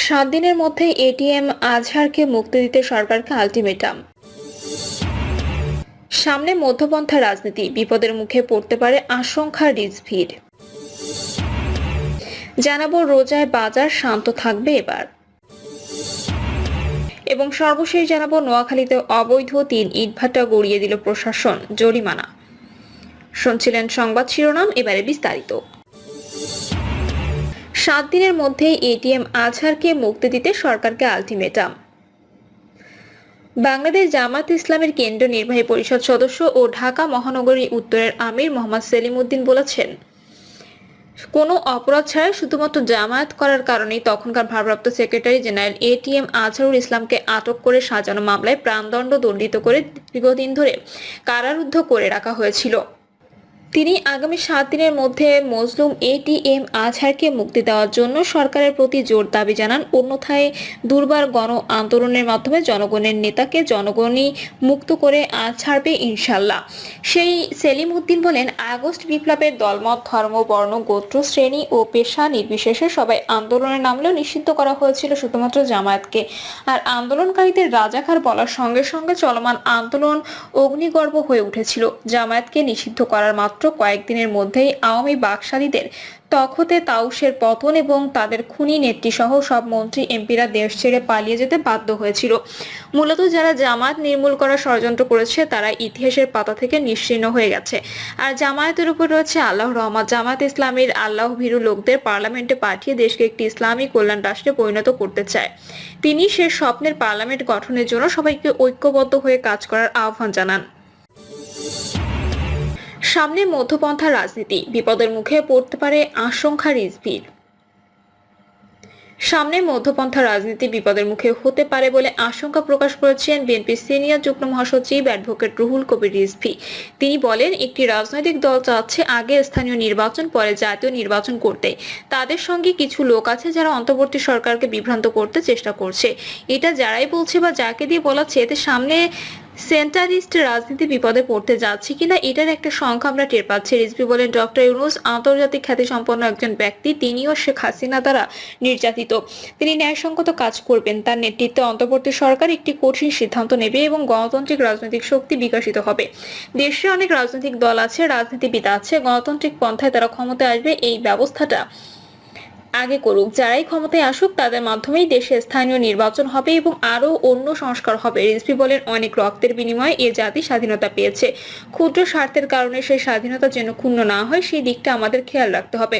7 দিনের মধ্যে এটিএম আজহারকে মুক্তি দিতে সরকারকে আলটিমেটাম। সামনে মধ্যপন্থা রাজনীতি, বিপদের মুখে পড়তে পারে আশঙ্কা রিজভির। জানাবো রোজায় বাজার শান্ত থাকবে এবার। এবং সর্বশেষ জানাবো নোয়াখালীতে অবৈধ 3 ইটভাটা গড়িয়ে দিল প্রশাসন, জরিমানা। শুনছিলেন সংবাদ শিরোনাম, এবারে বিস্তারিত। 7 দিনের মধ্যে এটিএম আজহারকে মুক্তি দিতে সরকারকে আলটিমেটাম। বাংলাদেশ জামাত ইসলামের কেন্দ্রীয় নির্বাহী পরিষদ সদস্য ও ঢাকা মহানগরী উত্তরের আমির মোহাম্মদ সেলিম উদ্দিন বলেছেন, কোনো অপরাধ ছাড়াই শুধুমাত্র জামায়াত করার কারণেই তখনকার ভারপ্রাপ্ত সেক্রেটারি জেনারেল এটিএম আজহারুল ইসলামকে আটক করে সাজানো মামলায় প্রাণদণ্ড দণ্ডিত করে দীর্ঘদিন ধরে কারারুদ্ধ করে রাখা হয়েছিল। তিনি আগামী 7 দিনের মধ্যে মজলুম এটিএম আজহারকে মুক্তি দেওয়ার জন্য সরকারের প্রতি জোর দাবি জানান। অন্যথায় দুর্বার গণ আন্দোলনের মাধ্যমে জনগণের নেতাকে জনগণই মুক্ত করে আজ ছাড়বে ইনশাল্লাহ। সেই সেলিম উদ্দিন বলেন, আগস্ট বিপ্লবের দলমত, ধর্ম, বর্ণ, গোত্র, শ্রেণী ও পেশা নির্বিশেষে সবাই আন্দোলনে নামলেও নিষিদ্ধ করা হয়েছিল শুধুমাত্র জামায়াতকে। আর আন্দোলনকারীদের রাজাকার বলার সঙ্গে সঙ্গে চলমান আন্দোলন অগ্নিগর্ভ হয়ে উঠেছিল। জামায়াতকে নিষিদ্ধ করার মাত্র কয়েকদিনের মধ্যেই আওয়ামী বাকশালীদের তখতে তাউসের পতন এবং তাদের খুনি নেত্রী সহ সব মন্ত্রী এমপিরা দেশ ছেড়ে পালিয়ে যেতে বাধ্য হয়েছিল। মূলত যারা জামায়াত নির্মূল করার ষড়যন্ত্র করেছে তারা ইতিহাসের পাতা থেকে নিশ্চিহ্ন হয়ে গেছে। আর জামায়াতের উপর রয়েছে আল্লাহর রহমত। জামায়াত ইসলামীর আল্লাহ ভীরু লোকদের পার্লামেন্টে পাঠিয়ে দেশকে একটি ইসলামী কল্যাণ রাষ্ট্রে পরিণত করতে চায়। তিনি সে স্বপ্নের পার্লামেন্ট গঠনের জন্য সবাইকে ঐক্যবদ্ধ হয়ে কাজ করার আহ্বান জানান। সামনে মধ্যপন্থা রাজনীতি, বিপদের মুখে পড়তে পারে আশঙ্কা রিজভির। সামনে মধ্যপন্থা রাজনীতি বিপদের মুখে হতে পারে বলে আশঙ্কা প্রকাশ করেছেন বিএনপির সিনিয়র যুগ্ম মহাসচিব অ্যাডভোকেট রুহুল কবির রিজভী। তিনি বলেন, একটি রাজনৈতিক দল চাচ্ছে আগে স্থানীয় নির্বাচন পরে জাতীয় নির্বাচন করতে। তাদের সঙ্গে কিছু লোক আছে যারা অন্তর্বর্তী সরকারকে বিভ্রান্ত করতে চেষ্টা করছে। এটা যারাই বলছে বা যাকে দিয়ে বলাচ্ছে, এতে সামনে সেন্টারিস্ট রাজনীতি বিপদে পড়তে যাচ্ছে কিনা এটার একটা সংখ্যা আমরা টের পাচ্ছি। রিজভী বলেন, ডক্টর ইউনূস আন্তর্জাতিক খ্যাতিসম্পন্ন একজন ব্যক্তি, তিনিও শেখ হাসিনা দ্বারা নির্যাতিত। তিনি ন্যায়সঙ্গত কাজ করবেন। তার নেতৃত্বে অন্তর্বর্তী সরকার একটি কঠিন সিদ্ধান্ত নেবে এবং গণতান্ত্রিক রাজনৈতিক শক্তি বিকশিত হবে। দেশে অনেক রাজনৈতিক দল আছে, রাজনীতিবিদ আছে, গণতান্ত্রিক পন্থায় তারা ক্ষমতায় আসবে। এই ব্যবস্থাটা আগে করুক, যারাই ক্ষমতায় আসুক তাদের মাধ্যমেই দেশে স্থানীয় নির্বাচন হবে এবং আরো অন্য সংস্কার হবে। রিজভী বলেন, অনেক রক্তের বিনিময়ে এ জাতি স্বাধীনতা পেয়েছে। ক্ষুদ্র স্বার্থের কারণে সেই স্বাধীনতা যেন ক্ষুণ্ণ না হয়, সেই দিকটা আমাদের খেয়াল রাখতে হবে।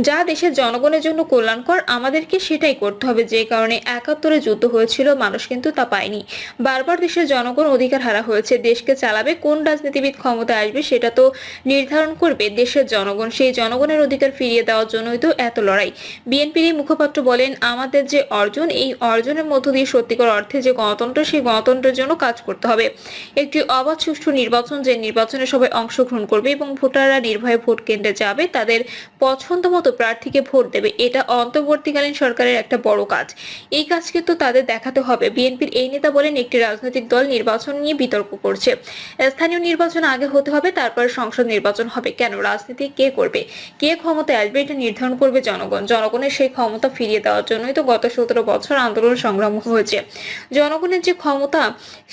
যা দেশের জনগণের জন্য কল্যাণকর আমাদেরকে সেটাই করতে হবে। যে কারণে ৭১ যুদ্ধ হয়েছিল, মানুষ কিন্তু তা পায়নি। বারবার দেশের জনগণ অধিকার হারা হয়েছে। দেশকে চালাবে কোন রাজনীতিবিদ ক্ষমতায় আসবে সেটা তো নির্ধারণ করবে দেশের জনগণ। সেই জনগণের অধিকার ফিরিয়ে দেওয়ার জন্যই তো এত লড়াই। বিএনপির এই মুখপাত্র বলেন, আমাদের যে অর্জন, এই অর্জনের মধ্য দিয়ে সত্যিকার অর্থে যে গণতন্ত্র, সেই গণতন্ত্রের জন্য কাজ করতে হবে। একটি অবাধ সুষ্ঠু নির্বাচন, যে নির্বাচনে সবাই অংশগ্রহণ করবে এবং ভোটাররা নির্ভয়ে ভোট কেন্দ্রে যাবে, তাদের পছন্দ মতো প্রার্থীকে ভোট দেবে। এটা অন্তর্বর্তীকালীন সরকারের একটা বড় কাজ। এই কাজকে তো তাদের দেখাতে হবে। বিএনপির এই নেতা বলেন, একটি রাজনৈতিক দল নির্বাচন নিয়ে বিতর্ক করছে। স্থানীয় নির্বাচন আগে হতে হবে, তারপর সংসদ নির্বাচন হবে। কেন? রাজনীতি কে করবে, কে ক্ষমতায় আসবে, এটা নির্ধারণ করবে জনগণ। জনগণের সেই ক্ষমতা ফিরিয়ে দেওয়ার জন্যই তো গত 17 বছর আন্দোলন সংগ্রাম হয়েছে। জনগণের যে ক্ষমতা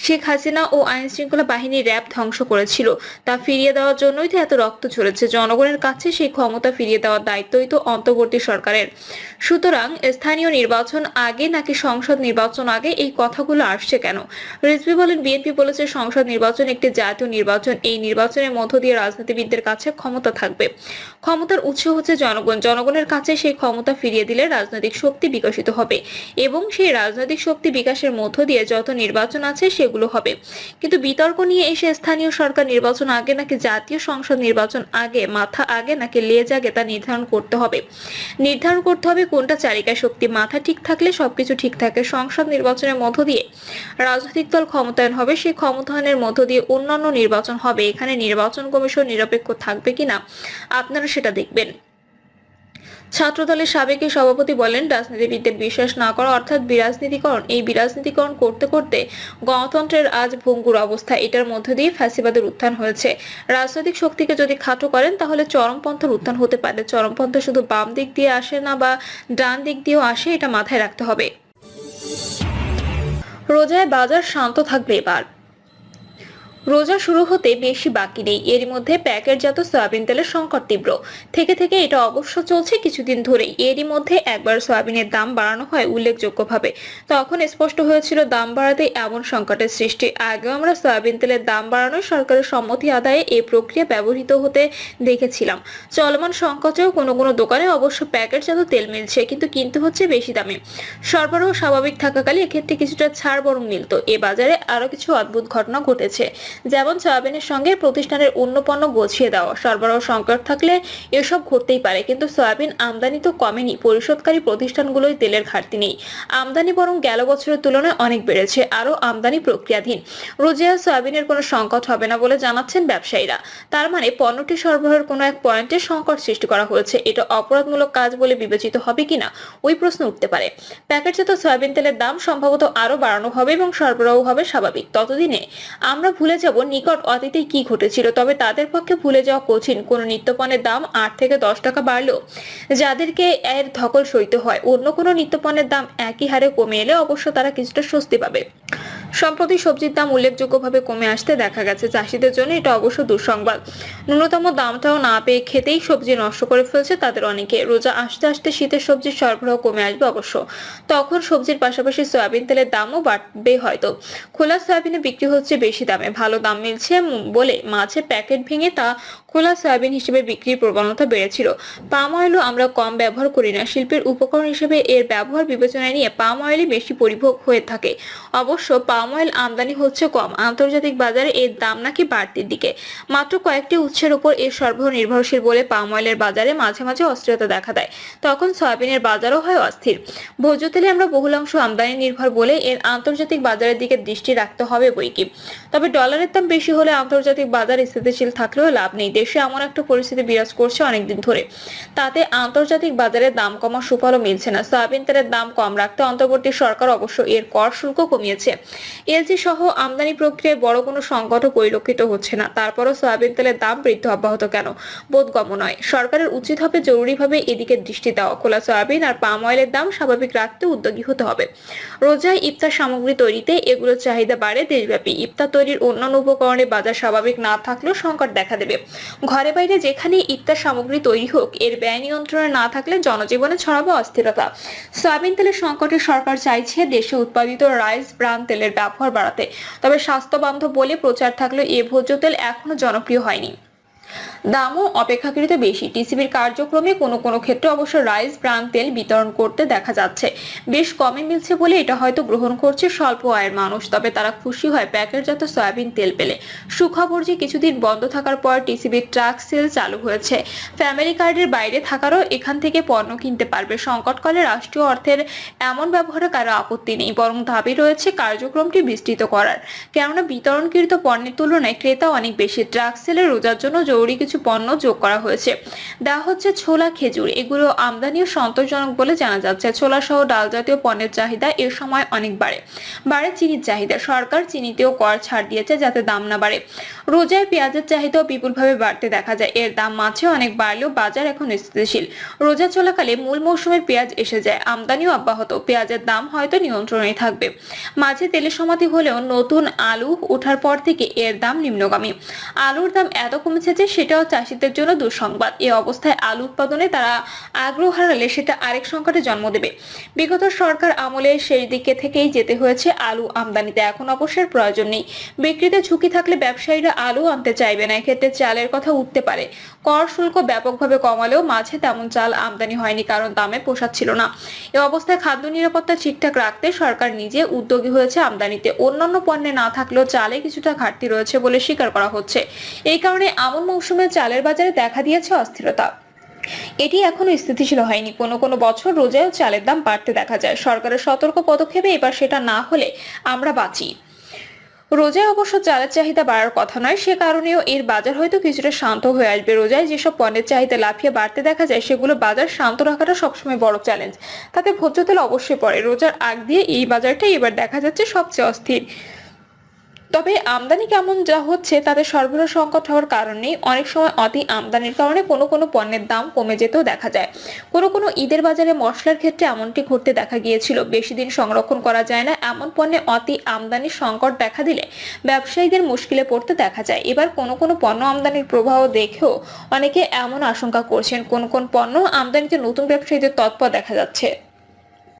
শেখ হাসিনা ও আইন শৃঙ্খলা বাহিনী র্যাব ধ্বংস করেছিল, তা ফিরিয়ে দেওয়ার জন্যই তো এত রক্ত ঝরেছে। জনগণের কাছে সেই ক্ষমতা ফিরিয়ে দেওয়ার দায়িত্বই তো অন্তর্বর্তী সরকারের। সুতরাং স্থানীয় নির্বাচন আগে নাকি সংসদ নির্বাচন আগে, এই কথাগুলো আসছে কেন? রিজভী বলেন, বিএনপি বলেছে সংসদ নির্বাচন একটি জাতীয় নির্বাচন। এই নির্বাচনের মধ্য দিয়ে রাজনীতিবিদদের কাছে ক্ষমতা থাকবে। ক্ষমতার উৎস হচ্ছে জনগণ। জনগণের কাছে সেই ক্ষমতা ফিরিয়ে দিলে রাজনৈতিক শক্তি বিকশিত হবে এবং সেই রাজনৈতিক শক্তি বিকাশের মধ্য দিয়ে যত নির্বাচন আছে সেগুলো হবে। কিন্তু বিতর্ক নিয়ে এসে স্থানীয় সরকার নির্বাচন আগে নাকি জাতীয় সংসদ নির্বাচন আগে, মাথা আগে নাকি লেজ আগে, তা নির্ধারণ করতে হবে। নির্ধারণ করতে হবে কোনটা চালিকা শক্তি। মাথা ঠিক থাকলে সবকিছু ঠিক থাকে। সংসদ নির্বাচনের মধ্য দিয়ে রাজনৈতিক দল ক্ষমতায়ন হবে, সেই ক্ষমতায়নের মধ্য দিয়ে অন্যান্য নির্বাচন হবে। এখানে নির্বাচন কমিশন নিরপেক্ষ থাকবে কিনা আপনারা সেটা দেখবেন। ছাত্রদলের সাবেক এই সভাপতি বলেন, রাজনীতিবিদদের বিশ্বাস না করা অর্থাৎ বিরাজনীতিকরণ। এই বিরাজনীতিকরণ করতে করতে গণতন্ত্রের আজ ভঙ্গুর অবস্থা। এটার মধ্য দিয়ে ফ্যাসিবাদের উত্থান হয়েছে। রাজনৈতিক শক্তিকে যদি খাটো করেন তাহলে চরমপন্থার উত্থান হতে পারে। চরমপন্থা শুধু বাম দিক দিয়ে আসে না বা ডান দিক দিয়েও আসে, এটা মাথায় রাখতে হবে। রোজায় বাজার শান্ত থাকবে এবার। রোজা শুরু হতে বেশি বাকি নেই, এর মধ্যে প্যাকেটজাত সয়াবিন তেলের সংকট তীব্র থেকে থেকে এটা অবশ্য চলছে কিছুদিন ধরেই। এরই মধ্যে একবার সয়াবিনের দাম বাড়ানো হয় উল্লেখযোগ্যভাবে। তখন স্পষ্ট হয়েছিল দাম বাড়াতে এমন সংকটের সৃষ্টি। আগেও আমরা সয়াবিন তেলের দাম বাড়ানোয় সরকারের সম্মতি আদায়ে এই প্রক্রিয়া ব্যবহৃত হতে দেখেছিলাম। চলমান সংকটেও কোনো কোনো দোকানে অবশ্য প্যাকেটজাত তেল মিলছে, কিন্তু কিনতে হচ্ছে বেশি দামে। সরবরাহ স্বাভাবিক থাকাকালে এক্ষেত্রে কিছুটা ছাড় বরং মিলত। এ বাজারে আরো কিছু অদ্ভুত ঘটনা ঘটেছে, যেমন সয়াবিনের সঙ্গে প্রতিষ্ঠানের অন্য পণ্য গছিয়ে দেওয়া। সরবরাহ সংকট থাকলে এসব ঘটতেই পারে, কিন্তু সয়াবিন আমদানি তো কমেনি। পরিশোধকারী প্রতিষ্ঠানগুলোই তেলের ঘাটতি নেই, আমদানি বরং গেল বছরের তুলনায় অনেক বেড়েছে। আরও আমদানি প্রক্রিয়াধীন। রোজিয়া সয়াবিনের কোনো সংকট হবে না বলে জানাচ্ছেন ব্যবসায়ীরা। তার মানে পণ্যটি সরবরাহের কোনো এক পয়েন্টে সংকট সৃষ্টি করা হয়েছে। এটা অপরাধমূলক কাজ বলে বিবেচিত হবে কিনা ওই প্রশ্ন উঠতে পারে। প্যাকেটজাত সয়াবিন তেলের দাম সম্ভবত আরো বাড়ানো হবে এবং সরবরাহ হবে স্বাভাবিক। ততদিনে আমরা ভুলে যাব নিকট অতীতে কি ঘটেছিল। তবে তাদের পক্ষে ভুলে যাওয়া কঠিন। কোন নিত্যপণ্যের দাম 8 থেকে 10 টাকা বাড়লেও যাদেরকে এর ধকল সইতে হয়, অন্য কোনো নিত্যপণ্যের দাম একই হারে কমে এলে অবশ্য তারা কিছুটা স্বস্তি পাবে। সম্প্রতি সবজির দাম উল্লেখযোগ্যভাবে কমে আসতে দেখা গেছে। চাষিদের জন্য এটা অবশ্য দুঃসংবাদ। ন্যূনতম দামটাও না পেয়ে খেতেই সবজি নষ্ট করে ফেলছে তাদের অনেকে। রোজা আসতে আসতে শীতের সবজির সরবরাহ কমে আসবে অবশ্য। তখন সবজির পাশাপাশি সয়াবিন তেলের দামও বাড়বে হয়তো। খোলা সয়াবিনে বিক্রি হচ্ছে বেশি দামে। ভালো দাম মিলছে বলে মাছের প্যাকেট ভেঙে তা খোলা সয়াবিন হিসেবে বিক্রির প্রবণতা বেড়েছিল। পাম অয়েলও আমরা কম ব্যবহার করি না। শিল্পের উপকরণ হিসেবে এর ব্যবহার বিবেচনায় নিয়ে পাম অয়েলই বেশি পরিভোগ হয়ে থাকে। অবশ্য পাম অয়েল আমদানি হচ্ছে কম। আন্তর্জাতিক বাজারে এর দাম নাকি বাড়তির দিকে। মাত্র কয়েকটি উৎসের উপর এর সরবরাহ নির্ভরশীল বলে পাম অয়েলের বাজারে মাঝে মাঝে অস্থিরতা দেখা দেয়। তখন সয়াবিনের বাজারও হয় অস্থির। ভোজ্য তেলে আমরা বহুলাংশ আমদানি নির্ভর বলে এর আন্তর্জাতিক বাজারের দিকে দৃষ্টি রাখতে হবে বইকি। তবে ডলারের দাম বেশি হলে আন্তর্জাতিক বাজার স্থিতিশীল থাকলেও লাভ নেই। দেশে এমন একটা পরিস্থিতি বিরাজ করছে অনেকদিন ধরে, তাতে আন্তর্জাতিক বাজারে দাম কমার সুফলও মিলছে না। সয়াবিন তেলের দাম কম রাখতে অন্তর্বর্তী সরকার অবশ্য এর কর শুল্ক কমিয়েছে। এলজি সহ আমদানি প্রক্রিয়ায় বড় কোনো সংকটও পরিলক্ষিত হচ্ছে না। তারপরও সয়াবিন তেলের দাম বৃদ্ধি অব্যাহত কেন, বোধগম্য নয়। সরকারের উচিত হবে জরুরিভাবে এদিকে দৃষ্টি দেওয়া। খোলা সয়াবিন আর পাম অয়েলের দাম স্বাভাবিক রাখতে উদ্যোগী হতে হবে। রোজায় ইফতার সামগ্রী তৈরিতে এগুলোর চাহিদা বাড়ে দেশব্যাপী। ইফতার তৈরির অন্যান্য উপকরণে বাজার স্বাভাবিক না থাকলেও সংকট দেখা দেবে। ঘরে বাইরে যেখানে ইফতার সামগ্রী তৈরি হোক, এর ব্যয় নিয়ন্ত্রণে না থাকলে জনজীবনে ছড়াবে অস্থিরতা। সয়াবিন তেলের সংকটে সরকার চাইছে দেশে উৎপাদিত রাইস ব্রান তেলের ব্যবহার বাড়াতে। তবে স্বাস্থ্য বান্ধব বলে প্রচার থাকলেও এ ভোজ্য তেল এখনো জনপ্রিয় হয়নি। দামও অপেক্ষাকৃত বেশি। টিসিবির কার্যক্রমে কোনো কোনো ক্ষেত্রে অবশ্য রাইস ব্রান তেল বিতরণ করতে দেখা যাচ্ছে। বেশ কমে মিলছে বলে এটা হয়তো গ্রহণ করছে স্বল্প আয়ের মানুষ। তবে তারা খুশি হয় প্যাকেটজাত সয়াবিন তেল পেলে। সুখবর যে কিছুদিন বন্ধ থাকার পর টিসিবির ট্রাক সেল চালু হয়েছে। ফ্যামিলি কার্ডের বাইরে থাকারও এখান থেকে পণ্য কিনতে পারবে। সংকটকালে রাষ্ট্রীয় অর্থের এমন ব্যবহারে কারো আপত্তি নেই, বরং দাবি রয়েছে কার্যক্রমটি বিস্তৃত করার। কেননা বিতরণকৃত পণ্যের তুলনায় ক্রেতা অনেক বেশি। ট্রাক সেলে রোজার জন্য জরুরি কিছু পণ্য যোগ করা হয়েছে। দেওয়া হচ্ছে ছোলা, খেজুর। এগুলো আমদানিও সন্তোষজনক বলে জানা যাচ্ছে। ছোলা সহ ডাল জাতীয় পণ্যের চাহিদা এর সময় অনেক বাড়ে চিনির চাহিদা। সরকার চিনিতেও কর ছাড় দিয়েছে যাতে দাম না বাড়ে। রোজায় পেঁয়াজের চাহিদাও বিপুলভাবে বাড়তে দেখা যায়। এর দাম মাঝে অনেক বাড়লেও বাজার এখন স্থিতিশীল। রোজা চলাকালে মূল মৌসুমে পেঁয়াজ এসে যায়, আমদানিও অব্যাহত। পেঁয়াজের দাম হয়তো নিয়ন্ত্রণে থাকবে। মাঝে তেলের সমাধি হলেও নতুন আলু ওঠার পর থেকে এর দাম নিম্নগামী। আলুর দাম এত কমেছে যে সেটাও চাষিদের জন্য দুঃসংবাদ। এই অবস্থায় আলু উৎপাদনে তারা আগ্রহ হারালে সেটা আরেক সংকটে জন্ম দেবে। বিগত সরকার আমলে সেই দিকে থেকেই যেতে হয়েছে আলু আমদানিতে। এখন অবশ্যই প্রয়োজন নেই। বিক্রিতে ঝুঁকি থাকলে ব্যবসায়ীরা আলু আনতে চাইবে না। এক্ষেত্রে চালের কথা উঠতে পারে। কর শুল্ক ব্যাপকভাবে কমালেও মাঝে তেমন চাল আমদানি হয়নি, কারণ দামে পোষাচ্ছিল না। এ অবস্থায় খাদ্য নিরাপত্তা ঠিকঠাক রাখতে সরকার নিজে উদ্যোগী হয়েছে আমদানিতে। অন্যান্য পণ্যে না থাকলেও চালে কিছুটা ঘাটতি রয়েছে বলে স্বীকার করা হচ্ছে। এই কারণে আমন মৌসুমে চালের বাজারে দেখা দিয়েছে অস্থিরতা। এটি এখনো স্থিতিশীল হয়নি। কোনো কোনো বছর রোজায় চালের দাম বাড়তে দেখা যায়। সরকারের সতর্ক পদক্ষেপে এবার সেটা না হলে আমরা বাঁচি। রোজায় অবশ্য চালের চাহিদা বাড়ার কথা নয়, সে কারণেও এর বাজার হয়তো কিছুটা শান্ত হয়ে আসবে। রোজায় যেসব পণ্যের চাহিদা লাফিয়ে বাড়তে দেখা যায় সেগুলো বাজার শান্ত রাখাটা সবসময় বড় চ্যালেঞ্জ। তাতে ভোজ্য তেল অবশ্যই পড়ে। রোজার আগ দিয়ে এই বাজারটাই এবার দেখা যাচ্ছে সবচেয়ে অস্থির। তবে আমদানি কেমন যা হচ্ছে তাতে সরবরাহ সংকট হওয়ার কারণ নেই। অনেক সময় অতি আমদানির কারণে কোনো কোনো পণ্যের দাম কমে যেতেও দেখা যায়। কোনো কোনো ঈদের বাজারে মশলার ক্ষেত্রে এমনটি ঘটতে দেখা গিয়েছিল। বেশি দিন সংরক্ষণ করা যায় না এমন পণ্যে অতি আমদানির সংকট দেখা দিলে ব্যবসায়ীদের মুশকিলে পড়তে দেখা যায়। এবার কোনো কোনো পণ্য আমদানির প্রবাহ দেখেও অনেকে এমন আশঙ্কা করছেন, কোন কোন পণ্য আমদানিতে নতুন ব্যবসায়ীদের তৎপর দেখা যাচ্ছে।